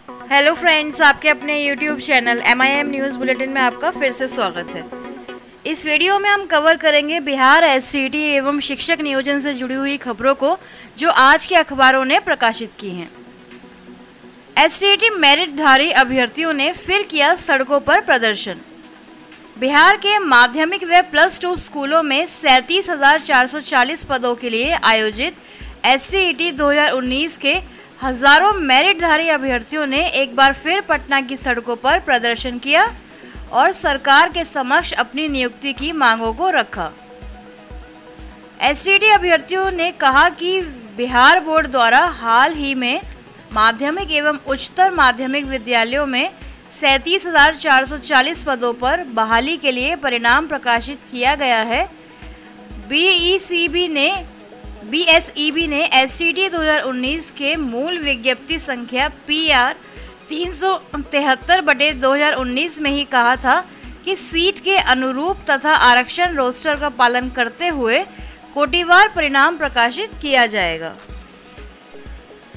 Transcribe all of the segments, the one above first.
Hello friends, आपके अपने YouTube channel MIM news bulletin में आपका फिर से स्वागत है। इस वीडियो में हम कवर करेंगे बिहार SCET एवं शिक्षक नियोजन से जुड़ी हुई खबरों को जो आज के अखबारों ने प्रकाशित की हैं। SCET मेरिटधारी अभ्यर्थियों ने फिर किया सड़कों पर प्रदर्शन। बिहार के माध्यमिक व +2 स्कूलों में 37,440 पदों के लिए आयोजित SCET 2019 के हजारों मेरिटधारी अभ्यर्थियों ने एक बार फिर पटना की सड़कों पर प्रदर्शन किया और सरकार के समक्ष अपनी नियुक्ति की मांगों को रखा। SCET अभ्यर्थियों ने कहा कि बिहार बोर्ड द्वारा हाल ही में माध्यमिक एवं उच्चतर माध्यमिक विद्यालयों में 37,440 पदों पर बहाली के लिए परिणाम प्रकाशित किया गया है। BSEB ने SCET 2019 के मूल विज्ञप्ति संख्या PR 373/2019 में ही कहा था कि सीट के अनुरूप तथा आरक्षण रोस्टर का पालन करते हुए कोटिवार परिणाम प्रकाशित किया जाएगा।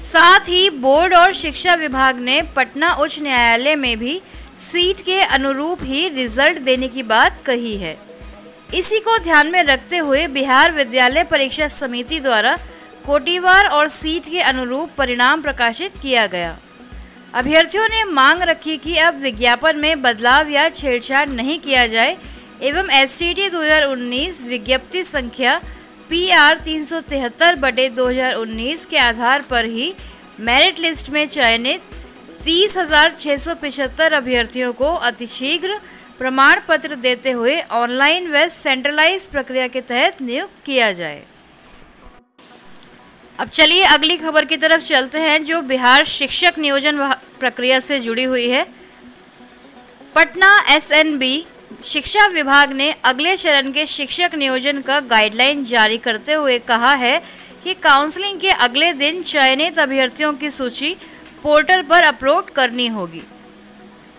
साथ ही बोर्ड और शिक्षा विभाग ने पटना उच्च न्यायालय में भी सीट के अनुरूप ही रिजल्ट देने की बात कही है। इसी को ध्यान में रखते हुए बिहार विद्यालय परीक्षा समिति द्वारा कोटिवार और सीट के अनुरूप परिणाम प्रकाशित किया गया। अभ्यर्थियों ने मांग रखी कि अब विज्ञापन में बदलाव या छेड़छाड़ नहीं किया जाए एवं SCET 2019 विज्ञप्ति संख्या PR 373/2019 के आधार पर ही मेरिट लिस्ट में चयनित 30,675 अभ्यर्थियों को अतिशीघ्र प्रमाण पत्र देते हुए ऑनलाइन व सेंट्रलाइज प्रक्रिया के तहत नियुक्त किया जाए। अब चलिए अगली खबर की तरफ चलते हैं जो बिहार शिक्षक नियोजन प्रक्रिया से जुड़ी हुई है। पटना SNB शिक्षा विभाग ने अगले चरण के शिक्षक नियोजन का गाइडलाइन जारी करते हुए कहा है कि काउंसलिंग के अगले दिन चयनित अभ्यर्थियों की सूची पोर्टल पर अपलोड करनी होगी।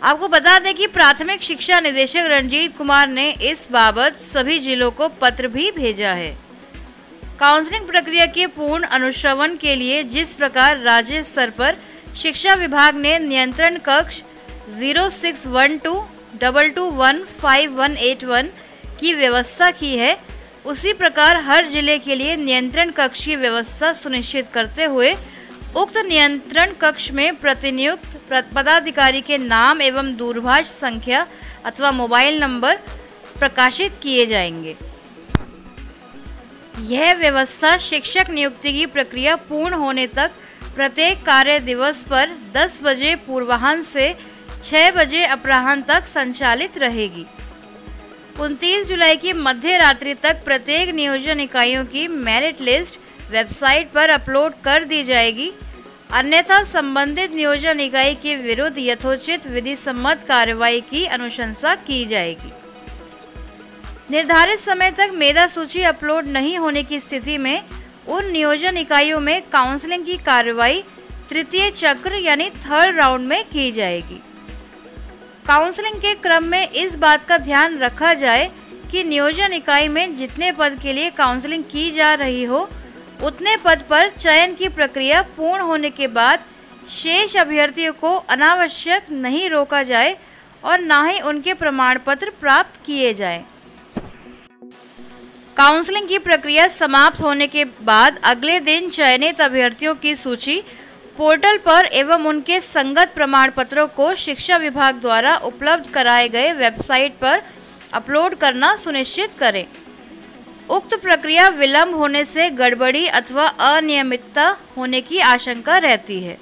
आपको बता दें कि प्राथमिक शिक्षा निदेशक रंजीत कुमार ने इस बाबत सभी जिलों को पत्र भी भेजा है। काउंसलिंग प्रक्रिया के पूर्ण अनुश्रवण के लिए जिस प्रकार राज्य स्तर पर शिक्षा विभाग ने नियंत्रण कक्ष 0612221581 की व्यवस्था की है, उसी प्रकार हर जिले के लिए नियंत्रण कक्ष की व्यवस्था सुनिश्चित करते हुए उक्त नियंत्रण कक्ष में प्रतिनियुक्त पदाधिकारी के नाम एवं दूरभाष संख्या अथवा मोबाइल नंबर प्रकाशित किए जाएंगे। यह व्यवस्था शिक्षक नियुक्ति की प्रक्रिया पूर्ण होने तक प्रत्येक कार्य दिवस पर 10 बजे पूर्वाह्न से 6 बजे अपराह्न तक संचालित रहेगी। 29 जुलाई की मध्य रात्रि तक प्रत्येक नियोजन इकाइयों की मेरिट लिस्ट वेबसाइट पर अपलोड कर दी जाएगी, अन्यथा संबंधित नियोजन इकाई के विरुद्ध यथोचित विधि सम्मत कार्रवाई की अनुशंसा की जाएगी। निर्धारित समय तक मेधा सूची अपलोड नहीं होने की स्थिति में उन नियोजन इकाइयों में काउंसलिंग की कार्रवाई तृतीय चक्र यानी 3rd राउंड में की जाएगी। काउंसलिंग के क्रम में इस बात का ध्यान रखा जाए कि नियोजन इकाई में जितने पद के लिए काउंसलिंग की जा रही हो उतने पद पर चयन की प्रक्रिया पूर्ण होने के बाद शेष अभ्यर्थियों को अनावश्यक नहीं रोका जाए और न ही उनके प्रमाण पत्र प्राप्त किए जाएं। काउंसलिंग की प्रक्रिया समाप्त होने के बाद अगले दिन चयनित अभ्यर्थियों की सूची पोर्टल पर एवं उनके संगत प्रमाण पत्रों को शिक्षा विभाग द्वारा उपलब्ध कराए गए वेबसाइट पर अपलोड करना सुनिश्चित करें। उक्त प्रक्रिया विलंब होने से गड़बड़ी अथवा अनियमितता होने की आशंका रहती है।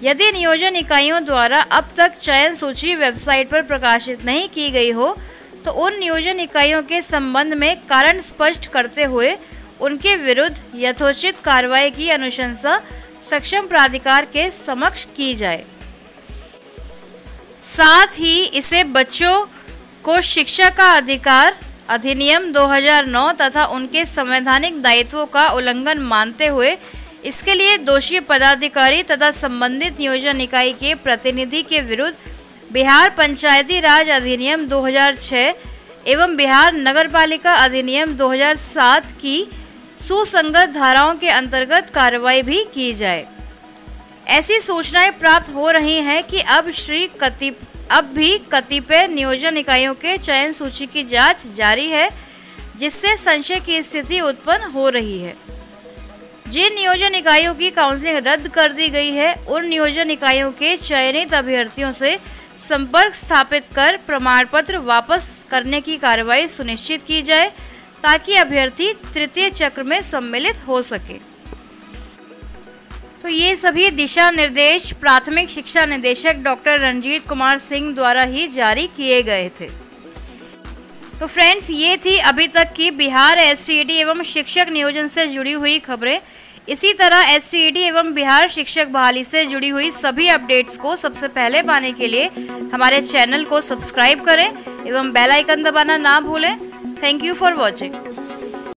यदि नियोजन इकाइयों द्वारा अब तक चयन सूची वेबसाइट पर प्रकाशित नहीं की गई हो तो उन नियोजन इकाइयों के संबंध में कारण स्पष्ट करते हुए उनके विरुद्ध यथोचित कार्रवाई की अनुशंसा सक्षम प्राधिकार के समक्ष की जाए। साथ ही इसे बच्चों को शिक्षा का अधिकार अधिनियम 2009 तथा उनके संवैधानिक दायित्वों का उल्लंघन मानते हुए इसके लिए दोषी पदाधिकारी तथा संबंधित नियोजन इकाई के प्रतिनिधि के विरुद्ध बिहार पंचायती राज अधिनियम 2006 एवं बिहार नगरपालिका अधिनियम 2007 की सुसंगत धाराओं के अंतर्गत कार्रवाई भी की जाए। ऐसी सूचनाएं प्राप्त हो रही हैं कि अब भी कतिपय नियोजन इकाइयों के चयन सूची की जांच जारी है, जिससे संशय की स्थिति उत्पन्न हो रही है। जिन नियोजन इकाइयों की काउंसलिंग रद्द कर दी गई है, उन नियोजन इकाइयों के चयनित अभ्यर्थियों से संपर्क स्थापित कर प्रमाण पत्र वापस करने की कार्रवाई सुनिश्चित की जाए, ताकि अभ्यर्थी तृतीय चक्र में सम्मिलित हो सके। तो ये सभी दिशा निर्देश प्राथमिक शिक्षा निदेशक डॉक्टर रणजीत कुमार सिंह द्वारा ही जारी किए गए थे। तो फ्रेंड्स, ये थी अभी तक की बिहार एसटीईटी एवं शिक्षक नियोजन से जुड़ी हुई खबरें। इसी तरह एसटीईटी एवं बिहार शिक्षक बहाली से जुड़ी हुई सभी अपडेट्स को सबसे पहले पाने के लिए हमारे चैनल को सब्सक्राइब करें एवं बेल आइकन दबाना ना भूलें। Thank you for watching.